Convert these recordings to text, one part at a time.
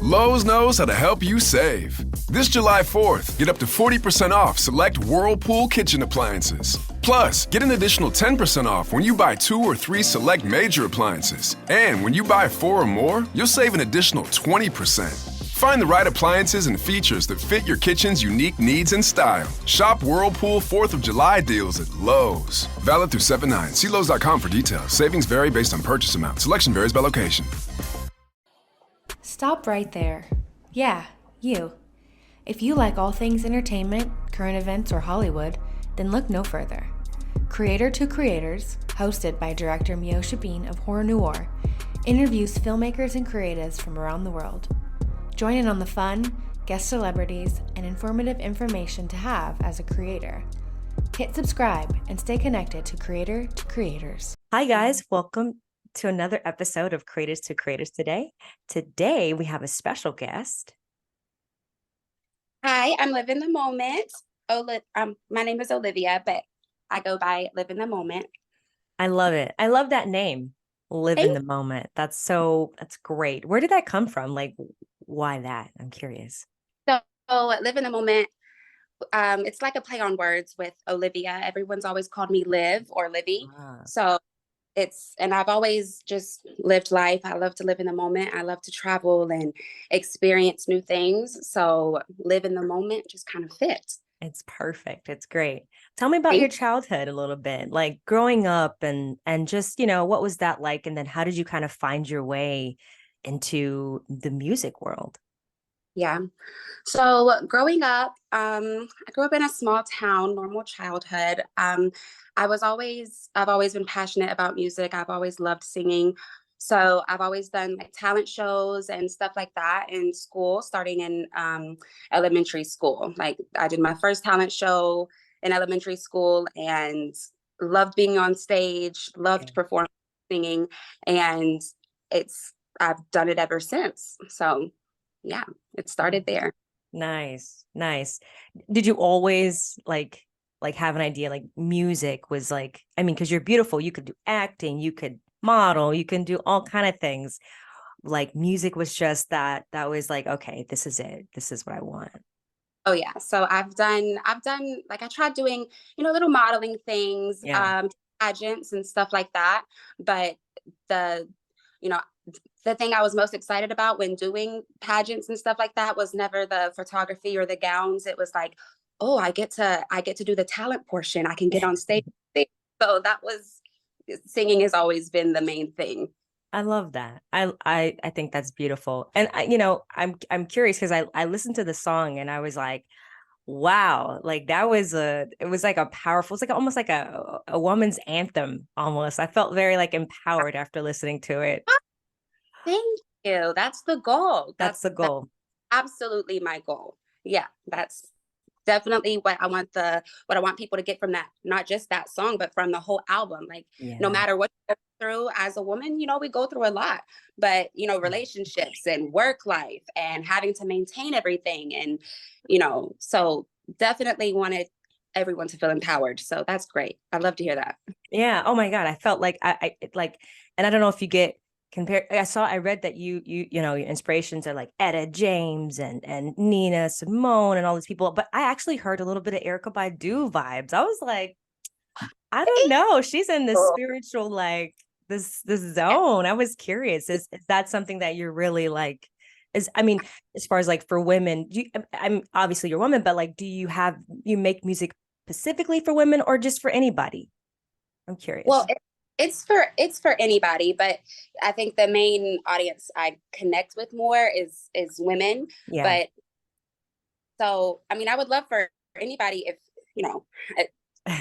Lowe's knows how to help you save. This July 4th, get up to 40% off select Whirlpool kitchen appliances. Plus, get an additional 10% off when you buy 2 or 3 select major appliances. And when you buy 4 or more, you'll save an additional 20%. Find the right appliances and features that fit your kitchen's unique needs and style. Shop Whirlpool 4th of July deals at Lowe's. Valid through 7/9. See Lowe's.com for details. Savings vary based on purchase amount. Selection varies by location. Stop right there. Yeah, you. If you like all things entertainment, current events, or Hollywood, then look no further. Creator to Creators, hosted by director Meosha of Horror Noir, interviews filmmakers and creatives from around the world. Join in on the fun, guest celebrities, and informative information to have as a creator. Hit subscribe and stay connected to Creator to Creators. Hi guys, welcome to another episode of Creators to Creators today. Today we have a special guest. Hi, I'm Living the Moment. My name is Olivia, but I go by Live in the Moment. I love it. I love that name, Live in the Moment. That's great. Where did that come from? Like, why that? I'm curious. So Live in the Moment, it's like a play on words with Olivia. Everyone's always called me Liv or Livy. So and I've always just lived life. I love to live in the moment. I love to travel and experience new things. So Live in the Moment just kind of fits. It's perfect. It's great. Tell me about your childhood a little bit, like growing up and just, what was that like? And then how did you kind of find your way into the music world? Yeah. So growing up, I grew up in a small town, normal childhood. I've always been passionate about music. I've always loved singing. So I've always done like talent shows and stuff like that in school, starting in elementary school. Like I did my first talent show in elementary school and loved being on stage, loved performing, singing, and I've done it ever since. So yeah, it started there. Nice. Did you always like have an idea like music was like, because you're beautiful, you could do acting, you could model, you can do all kind of things. Like music was just that was like, okay, this is it. This is what I want. Oh yeah. So I've done like I tried doing, little modeling things, pageants and stuff like that. But the thing I was most excited about when doing pageants and stuff like that was never the photography or the gowns. It was like, oh, I get to do the talent portion. I can get on stage. So singing has always been the main thing. I love that. I think that's beautiful. And I'm curious because I listened to the song and I was like, wow, like it was like a powerful, it's like almost like a woman's anthem almost. I felt very like empowered after listening to it. Thank you. That's the goal. That's the goal. That's absolutely my goal. Yeah, that's definitely what I want people to get from that, not just that song, but from the whole album. Like no matter what you go through as a woman, we go through a lot, but relationships and work life and having to maintain everything. And, so definitely wanted everyone to feel empowered. So that's great. I'd love to hear that. Yeah. Oh my God. I felt like I and I don't know if you get compared. I read that your inspirations are like Etta James and Nina Simone and all these people, but I actually heard a little bit of Erykah Badu vibes. I was like, I don't know. She's in this spiritual, like this zone. I was curious. Is that something that you're really like, as far as like for women, I'm obviously you're a woman, but like, do you make music specifically for women or just for anybody? I'm curious. Well, it's for anybody, but I think the main audience I connect with more is women. Yeah. But so, I would love for anybody if,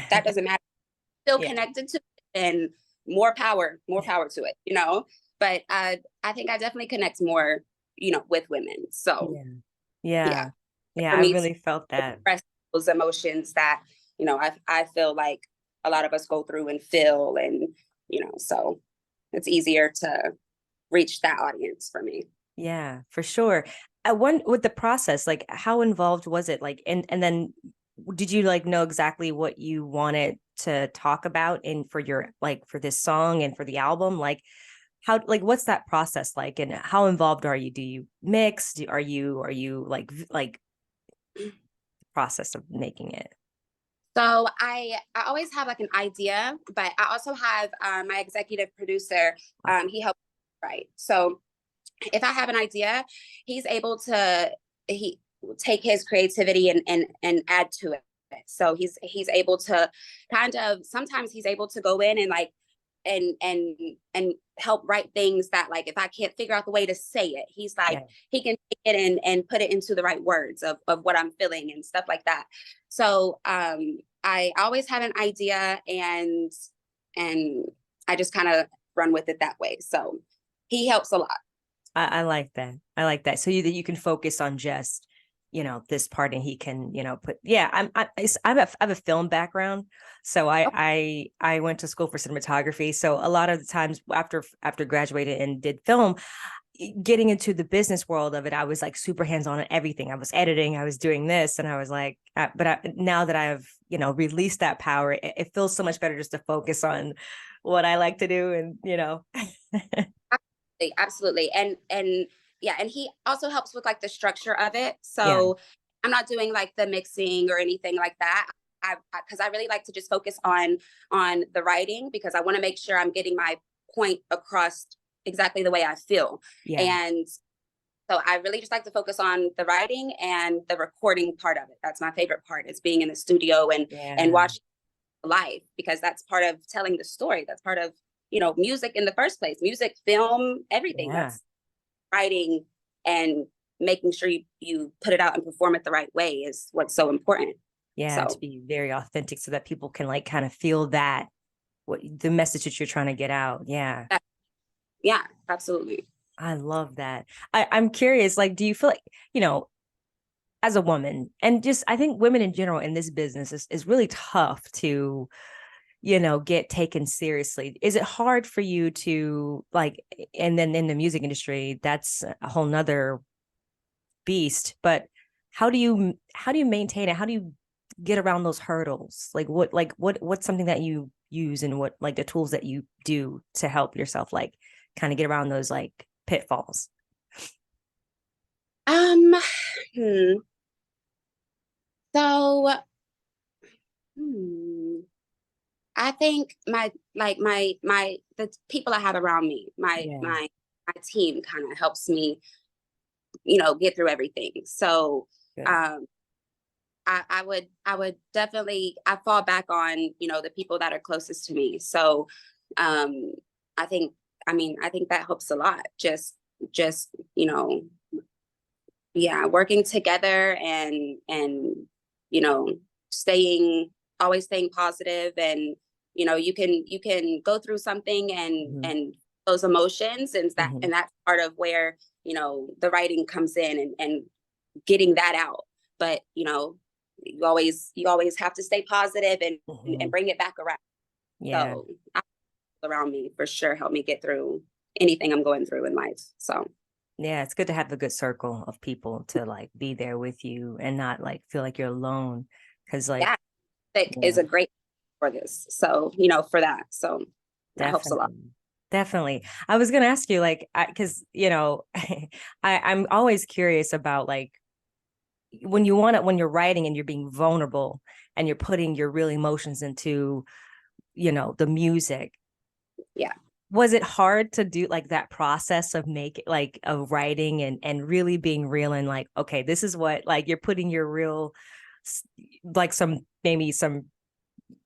that doesn't matter. Still connected to it and more power to it, but I think I definitely connect more, with women. So yeah. I really felt that. Express those emotions that, I feel like a lot of us go through and feel, and, so it's easier to reach that audience for me. Yeah, for sure. With the process, like how involved was it? Like, and then did you like know exactly what you wanted to talk about for your, like for this song and for the album? Like, how, like, what's that process like, and how involved are you? Do you mix? Are you like process of making it? So I always have like an idea, but I also have my executive producer. He helps write. So if I have an idea, he's able to he take his creativity and add to it. So he's able to kind of, sometimes he's able to go in and like and help write things that, like, if I can't figure out the way to say it, he's like, Yeah. he can take it and put it into the right words of what I'm feeling and stuff like that. So I always have an idea, and I just kind of run with it that way. So he helps a lot. I like that. I like that. So that you can focus on just, this part, and he can, put, yeah, I have a film background. So I went to school for cinematography. So a lot of the times after graduated and did film, getting into the business world of it, I was like super hands-on on everything. I was editing, I was doing this, and I was like, now that I've, released that power, it feels so much better just to focus on what I like to do. And, Absolutely. And yeah, and he also helps with like the structure of it. Yeah. So I'm not doing like the mixing or anything like that. Because I really like to just focus on the writing, because I want to make sure I'm getting my point across exactly the way I feel. Yeah. And so I really just like to focus on the writing and the recording part of it. That's my favorite part, is being in the studio and watching live, because that's part of telling the story. That's part of, music in the first place, music, film, everything. Yeah. That's writing, and making sure you put it out and perform it the right way is what's so important. Yeah. So, To be very authentic, so that people can like kind of feel that, what the message that you're trying to get out. Yeah. yeah, absolutely. I love that. I'm curious, like, do you feel like, as a woman, and just, I think women in general in this business is really tough to, get taken seriously. Is it hard for you to like, and then in the music industry, that's a whole nother beast, but how do you maintain it? How do you get around those hurdles? What's something that you use, and what, like, the tools that you do to help yourself, like, kind of get around those like pitfalls? Um, So, I think the people I have around me, Yeah. my team kind of helps me, get through everything. So, Good. I would definitely, I fall back on, the people that are closest to me. So, I think, I think that helps a lot. Just, yeah, working together and, always staying positive, and, you can go through something and those emotions, and that's part of where, the writing comes in, and getting that out. But, you always have to stay positive and bring it back around. Yeah. So around me for sure help me get through anything I'm going through in life. So Yeah, it's good to have a good circle of people to like be there with you and not like feel like you're alone. Cause like, yeah, thick is a great for this. So, for that. So that helps a lot. Definitely. I was going to ask you, like, cause I'm always curious about like, when you're writing and you're being vulnerable and you're putting your real emotions into, the music. Yeah. Was it hard to do like that process of of writing and really being real, and like, okay, this is what, like, you're putting your real, like, maybe some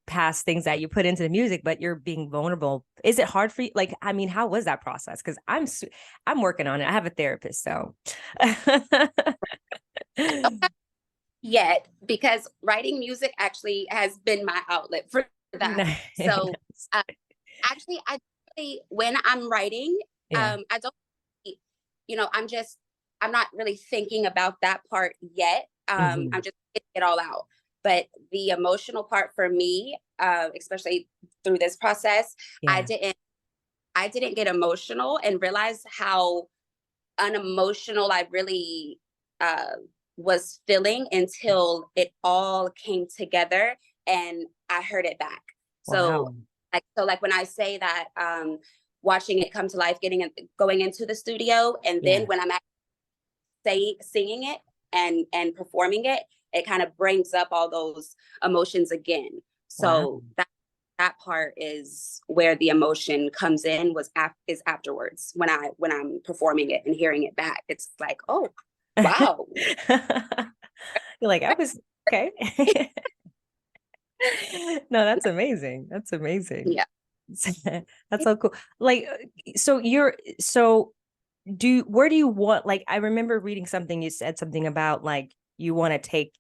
past things that you put into the music, but you're being vulnerable. Is it hard for you? Like, I mean, how was that process? Because I'm working on it. I have a therapist, so. Yet, because writing music actually has been my outlet for that. Nice. So actually, when I'm writing, Yeah. I don't, I'm not really thinking about that part yet. I'm just getting it all out. But the emotional part for me, especially through this process, Yeah. I didn't get emotional and realize how unemotional I really was feeling until it all came together and I heard it back. Wow. So like when I say that watching it come to life, going into the studio, and then when I'm actually singing it and performing it, it kind of brings up all those emotions again. So that part is where the emotion comes in, is afterwards, when I'm performing it and hearing it back. It's like, oh wow. You're like, I was okay. No, that's amazing. That's amazing. Yeah. That's so cool. Like, where do you want, like, I remember reading something, you said something about like you want to take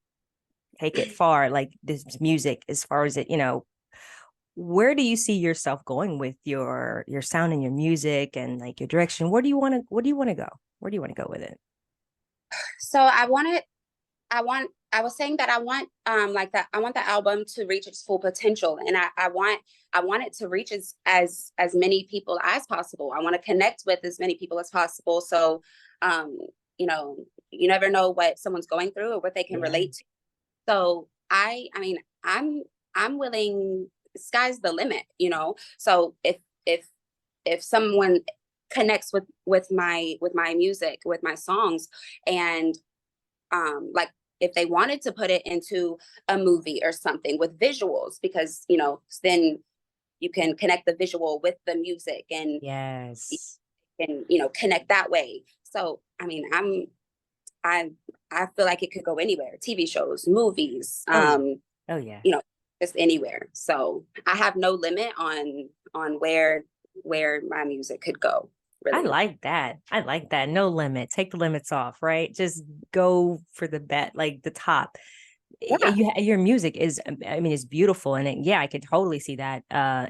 it far, like this music, as far as it, where do you see yourself going with your sound and your music and like your direction? Where do you want to go? Where do you want to go with it? So I was saying that I want I want the album to reach its full potential, and I want it to reach as many people as possible. I want to connect with as many people as possible. So you never know what someone's going through or what they can relate to. So I mean, I'm willing, sky's the limit, So if someone connects with my music, with my songs, and like if they wanted to put it into a movie or something with visuals, because then you can connect the visual with the music, and connect that way. So I mean, I feel like it could go anywhere: TV shows, movies, just anywhere. So I have no limit on where my music could go. Really. I like that. No limit. Take the limits off, right? Just go for the like the top. Your music is, I mean, it's beautiful, and I could totally see that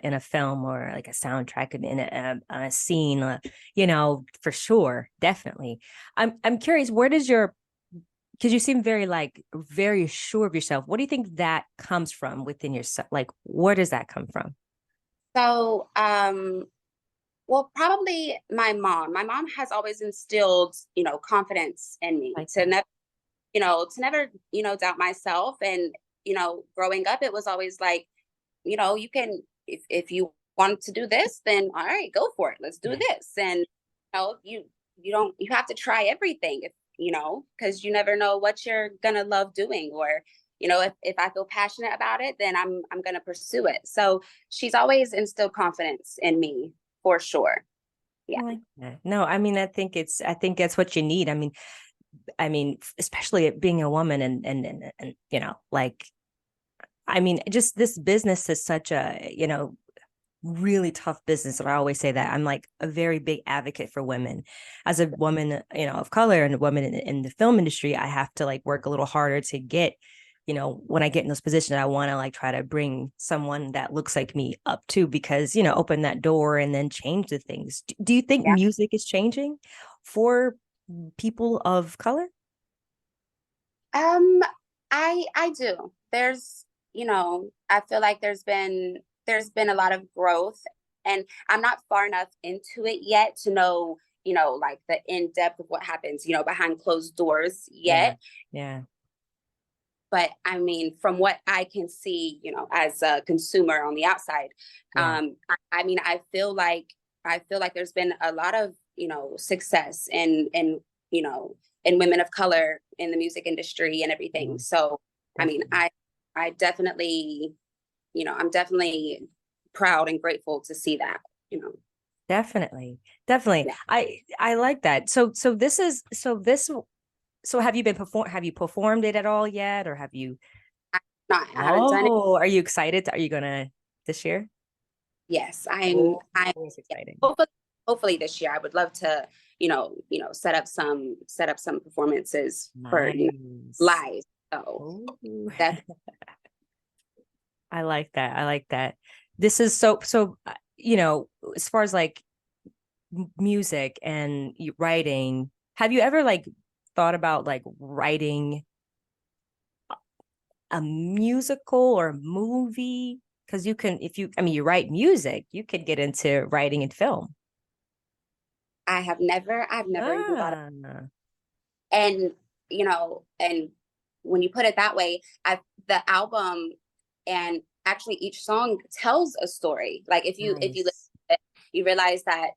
in a film or like a soundtrack, in a scene, for sure, definitely. I'm curious, where does because you seem very sure of yourself. What do you think that comes from within yourself? Like, where does that come from? So, well, probably my mom. My mom has always instilled, confidence in me, to never, doubt myself. And, growing up, it was always like, you can, if you want to do this, then all right, go for it. Let's do this. And, you have to try everything, because you never know what you're going to love doing, or, if I feel passionate about it, then I'm going to pursue it. So she's always instilled confidence in me, for sure. Yeah. I like that. No, I mean, I think that's what you need. I mean, especially being a woman, and I mean, just this business is such a, really tough business. And I always say that I'm like a very big advocate for women. As a woman, of color, and a woman in the film industry, I have to like work a little harder to get, when I get in those positions, I want to like try to bring someone that looks like me up too, because, open that door and then change the things. Do you think music is changing for people of color? I do. There's, I feel like there's been a lot of growth, and I'm not far enough into it yet to know, like the in-depth of what happens, behind closed doors yet. Yeah. But I mean, from what I can see, as a consumer on the outside, I mean, I feel like there's been a lot of, success in women of color in the music industry and everything. So, I mean, I definitely, I'm deely proud and grateful to see that, Definitely. Yeah. I like that. So have you performed it at all yet, or have you? I haven't done it. Are you excited? Are you gonna this year? Yes, I'm excited. Hopefully this year. I would love to, set up some performances for live. So I like that. This is so, as far as like music and writing, have you ever like thought about like writing a musical or a movie? Because you can, you write music, you could get into writing and film. I've never even thought of it. And, and when you put it that way, the album, and actually each song tells a story. Like if you listen to it, you realize that,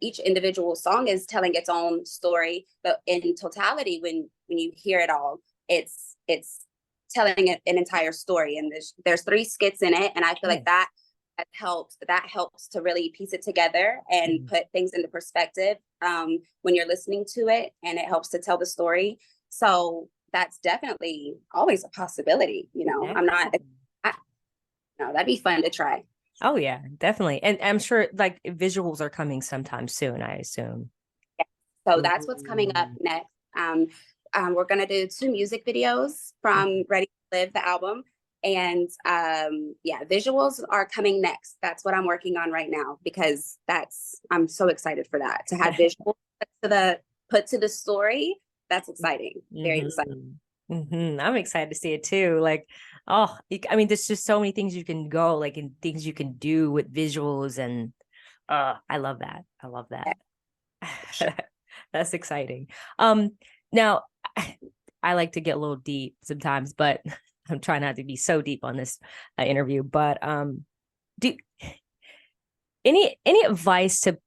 each individual song is telling its own story, but in totality, when you hear it all, it's telling an entire story. And there's 3 skits in it, and I feel like that helps to really piece it together and put things into perspective when you're listening to it, and it helps to tell the story. So that's definitely always a possibility. That'd be fun to try. Oh yeah, definitely. And I'm sure like visuals are coming sometime soon, I assume. Yeah. So that's what's coming up next. We're going to do 2 music videos from Ready to Live, the album. And visuals are coming next. That's what I'm working on right now, because I'm so excited for that, to have visuals put to the story. That's exciting. Very exciting. I'm excited to see it too. Like, I mean, there's just so many things you can go, like, and things you can do with visuals, and I love that. I love that. Sure. That's exciting. Now I like to get a little deep sometimes, but I'm trying not to be so deep on this interview. But do any advice to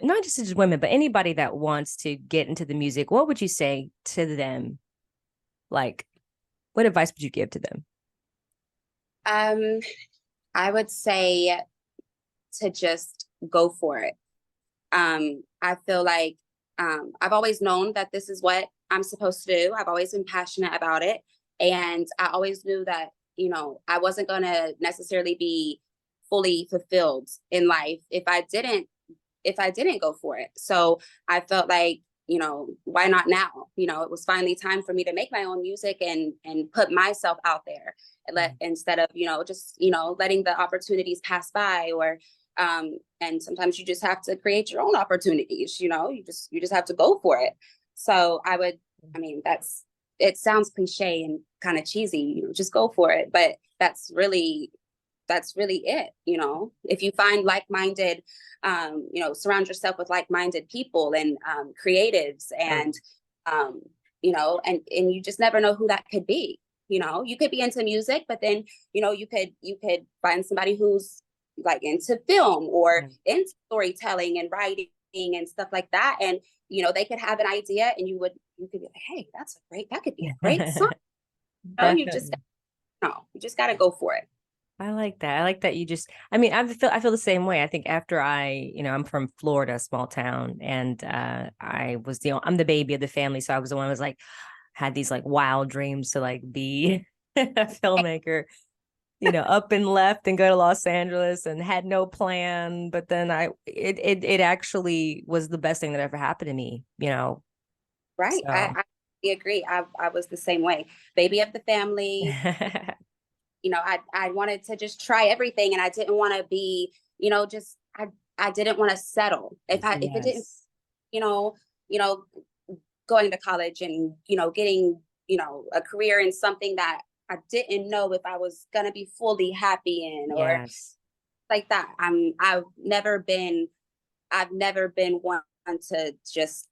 not just women, but anybody that wants to get into the music? What would you say to them? Like, what advice would you give to them? I would say to just go for it. I feel like I've always known that this is what I'm supposed to do. I've always been passionate about it. And I always knew that, I wasn't going to necessarily be fully fulfilled in life if I didn't go for it. So I felt like, why not now? It was finally time for me to make my own music and put myself out there, and instead of, just, letting the opportunities pass by, or, and sometimes you just have to create your own opportunities, you just have to go for it. So it sounds cliche and kind of cheesy, just go for it. But that's really it. If you find like-minded, surround yourself with like-minded people and creatives, and and you just never know who that could be. You could be into music, but then you could find somebody who's like into film or into storytelling and writing and stuff like that, and they could have an idea, and you could be like, hey, that could be a great song. You just got to go for it. I like that. I like that you just, I mean, I feel the same way. I think after I'm from Florida, small town, and I'm the baby of the family. So I was the one who was like, had these like wild dreams to like be a filmmaker, up and left and go to Los Angeles, and had no plan. But then it actually was the best thing that ever happened to me, Right. So. I agree. I was the same way. Baby of the family. I wanted to just try everything, and I didn't want to be, I didn't want to settle. If it didn't, going to college and, getting, a career in something that I didn't know if I was going to be fully happy in, or like that. I've never been one to just,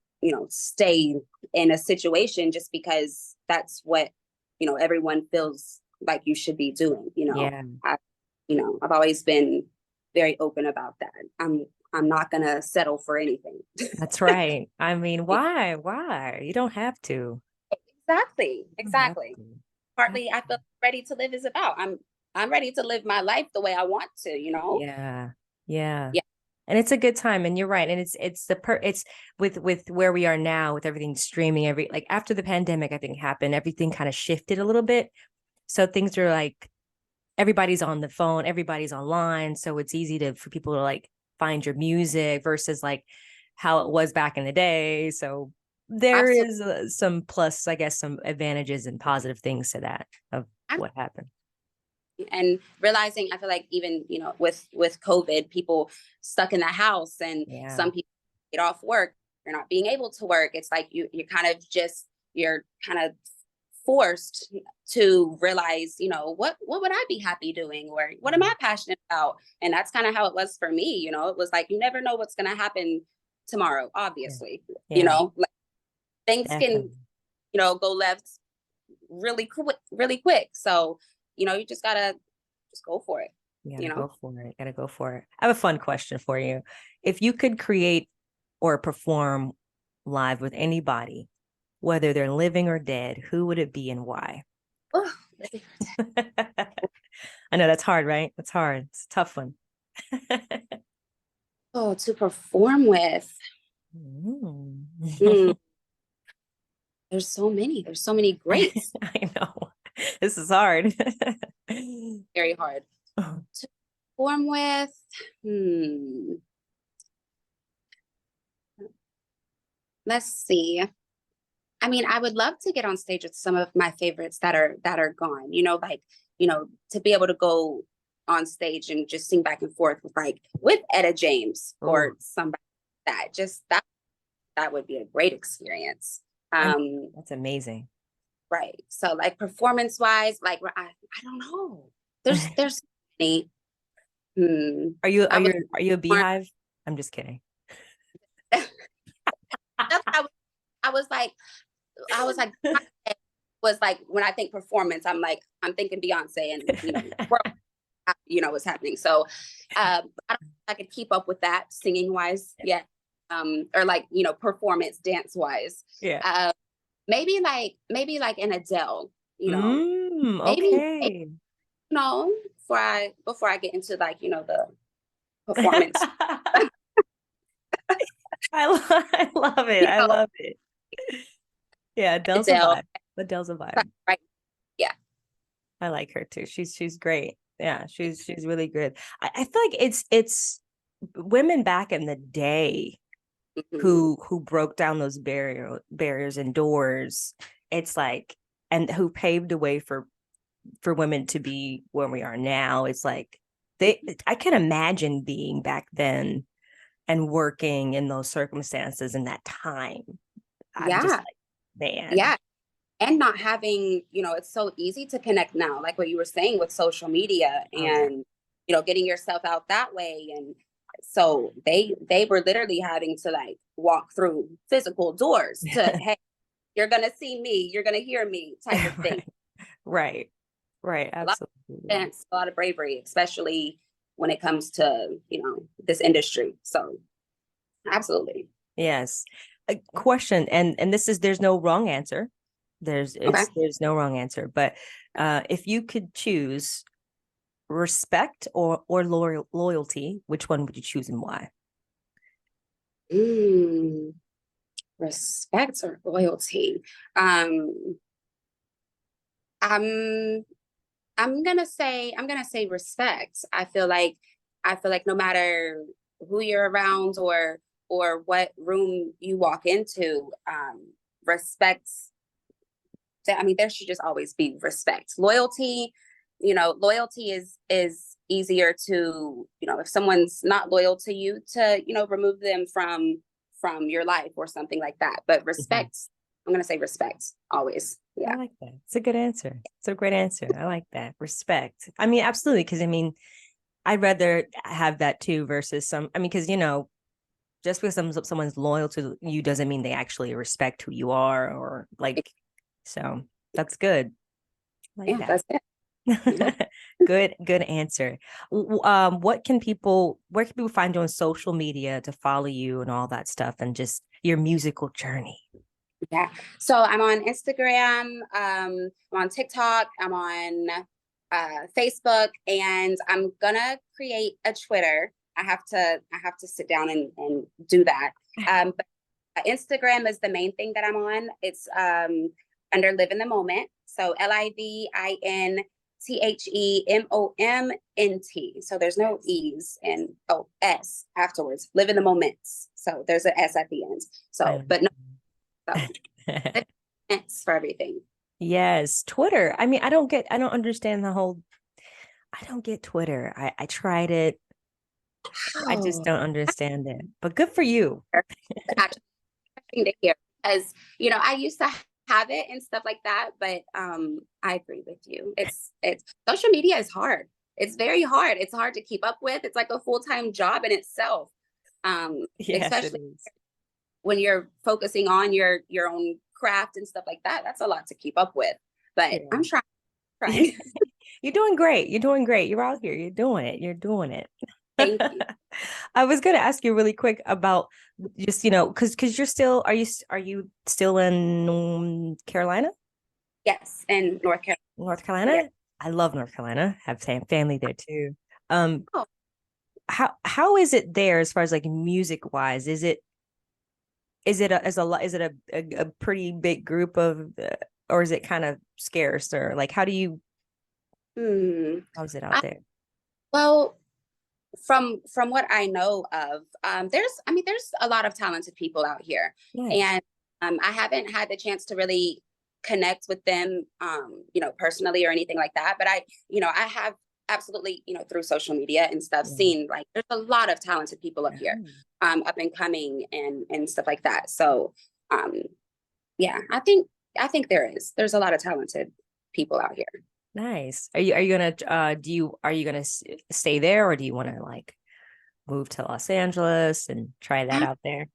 stay in a situation just because that's what, everyone feels like you should be doing. I've always been very open about that. I'm not gonna settle for anything. That's right. I mean, why you don't have to. Exactly. Partly I feel ready to live is about I'm ready to live my life the way I want to. Yeah. And it's a good time, and you're right. And it's with where we are now, with everything streaming, like after the pandemic, I think happened, everything kind of shifted a little bit. So things are like, everybody's on the phone, everybody's online. So it's easy for people to like find your music versus like how it was back in the day. So there is some plus, I guess, some advantages and positive things to that of what happened. And realizing, I feel like even, with COVID, people stuck in the house, and some people get off work, you're not being able to work. It's like you're kind of forced to realize, what would I be happy doing, or what am I passionate about? And that's kind of how it was for me. It was like, you never know what's going to happen tomorrow, obviously. Like, things can, go left really quick. So, you just gotta just go for it. You you gotta know. go for it. Gotta go for it. I have a fun question for you. If you could create or perform live with anybody, whether they're living or dead, who would it be and why? Oh, I know that's hard, right? That's hard. It's a tough one. oh, to perform with. Mm. Mm, there's so many. There's so many greats. I know. This is hard. Very hard to perform with. Hmm. Let's see. I mean, I would love to get on stage with some of my favorites that are gone. Like, to be able to go on stage and just sing back and forth with Etta James or somebody that would be a great experience. That's amazing. Right. So like performance wise, like I don't know. There's so many. Are you a beehive? I'm just kidding. I was like when I think performance, I'm thinking Beyonce and what's happening. So I don't know if I could keep up with that singing wise yet. Or performance dance wise. Yeah. Maybe like an Adele, Okay. before I get into the performance. I love it. I love it. Yeah, Adele's a vibe. Adele's a vibe. Right. Yeah. I like her too. She's great. Yeah, she's really good. I feel like it's women back in the day who broke down those barriers and doors. It's like, and who paved the way for women to be where we are now. It's like I can imagine being back then and working in those circumstances in that time. I'm just like, man. Yeah. And not having, it's so easy to connect now, like what you were saying with social media and, getting yourself out that way. And so they were literally having to walk through physical doors to, hey, you're going to see me, you're going to hear me type of thing. Right. Absolutely. And a lot of bravery, especially when it comes to, this industry. So absolutely. Yes. A question. And there's no wrong answer. There's no wrong answer, but if you could choose respect or loyalty, which one would you choose and why? Respect or loyalty. I'm gonna say respect. I feel like no matter who you're around or what room you walk into, respect. There should just always be respect. Loyalty, loyalty is easier to, if someone's not loyal to you, to, remove them from your life or something like that. But respect, I'm going to say respect always. Yeah. I like that. It's a good answer. It's a great answer. I like that. Respect. Absolutely. Because I'd rather have that too versus because, just because someone's loyal to you doesn't mean they actually respect who you are or so that's good. That's it. Good answer. Where can people find you on social media to follow you and all that stuff and just your musical journey? Yeah. So I'm on Instagram, I'm on TikTok, I'm on Facebook, and I'm gonna create a Twitter. I have to sit down and do that. But Instagram is the main thing that I'm on. It's under Live in the Moment. So LIVINTHEMOMNT. So there's no E's and S afterwards. Live in the Moments. So there's an S at the end. So, but no, it's for everything. Yes. Twitter. I don't understand I don't get Twitter. I tried it. I just don't understand it, but good for you. Actually, to hear, because I used to have it and stuff like that, but I agree with you. It's social media is hard. It's very hard. It's hard to keep up with. It's like a full-time job in itself. Yes, especially when you're focusing on your own craft and stuff like that. That's a lot to keep up with. But I'm trying. You're doing great. You're doing great. You're out here. You're doing it. You're doing it. Thank you. I was going to ask you really quick about just, because you're still, are you still in Carolina? Yes, in North Carolina. North Carolina? Yeah. I love North Carolina. Have family there too. Um, Oh. how is it there as far as like music wise? Is it a pretty big group of, or is it kind of scarce, or like how's it out there? Well, from what I know of, there's a lot of talented people out here, Nice. and I haven't had the chance to really connect with them, personally or anything like that. But I have absolutely, through social media and stuff, Yeah. seen like there's a lot of talented people up here, up and coming and stuff like that. So, yeah, I think there's a lot of talented people out here. Nice. Are you gonna are you gonna stay there, or do you want to like move to Los Angeles and try that out there?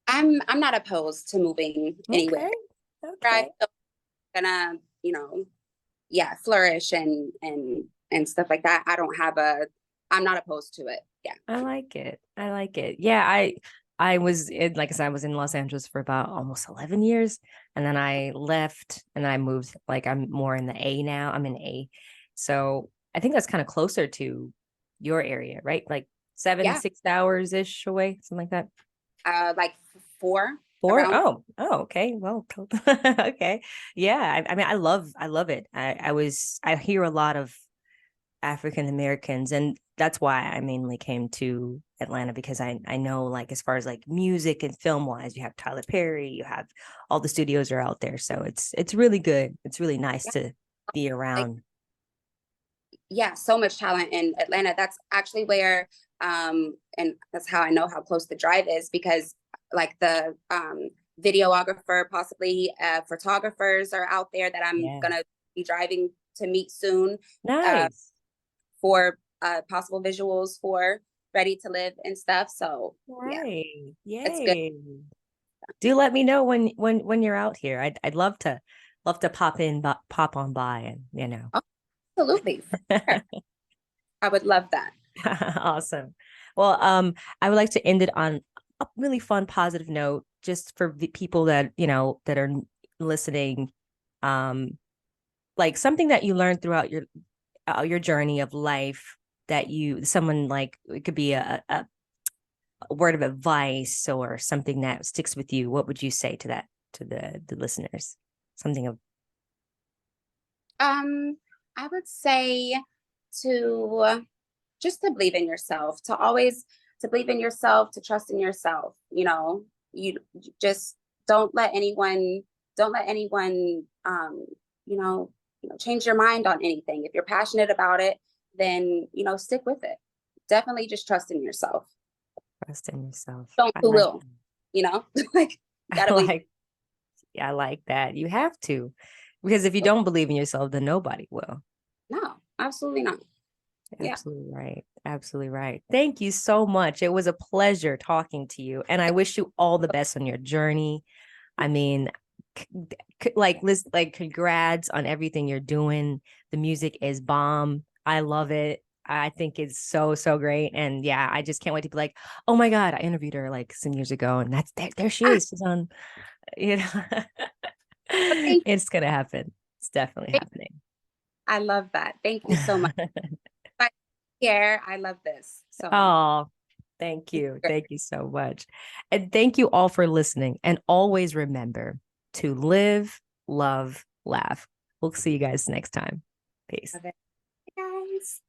I'm not opposed to moving anywhere. Okay. I'm gonna, flourish and stuff like that. I'm not opposed to it. Yeah. I like it. I like it. Yeah, I was in, like I said, I was in Los Angeles for about almost 11 years, and then I left and I moved, like I'm more in the A now. I'm in A. So I think that's kind of closer to your area, right? Like Yeah. 6 hours ish away, something like that. Like four. Four? Around. Oh, okay. Well, okay. Yeah. I mean, I love it. I hear a lot of African Americans, and that's why I mainly came to Atlanta, because I know, like, as far as like music and film wise, you have Tyler Perry, you have all the studios are out there, so it's really good. It's really nice to be around. Yeah, so much talent in Atlanta. That's actually where, and that's how I know how close the drive is, because like the videographer, possibly photographers are out there that I'm gonna be driving to meet soon. Nice. For possible visuals for Ready to Live and stuff. So right. Yeah, it's good. Do let me know when you're out here. I'd love to pop on by, and Oh, absolutely. Sure. I would love that. Awesome. Well, I would like to end it on a really fun, positive note, just for the people that that are listening. Like something that you learned throughout your journey of life, that someone, like, it could be a word of advice or something that sticks with you. What would you say to that, to the listeners? Something of I would say to just to believe in yourself, to believe in yourself, to trust in yourself. You just don't let anyone change your mind on anything. If you're passionate about it, then stick with it. Definitely just trust in yourself. trust in yourself. Don't who will, like, gotta believe. I like that. You have to, because if you don't believe in yourself, then nobody will. No, absolutely not. Absolutely right. Absolutely right. Thank you so much. It was a pleasure talking to you, and I wish you all the best on your journey. I mean, like congrats on everything you're doing. The music is bomb. I love it. I think it's so great, and yeah, I just can't wait to be like, oh my God, I interviewed her like some years ago, and that's there she is. She's on. It's gonna happen. It's definitely happening. I love that. Thank you so much. Here, I love this. So. Oh, thank you. Thank you so much. And thank you all for listening. And always remember to live, love, laugh. We'll see you guys next time. Peace. Guys.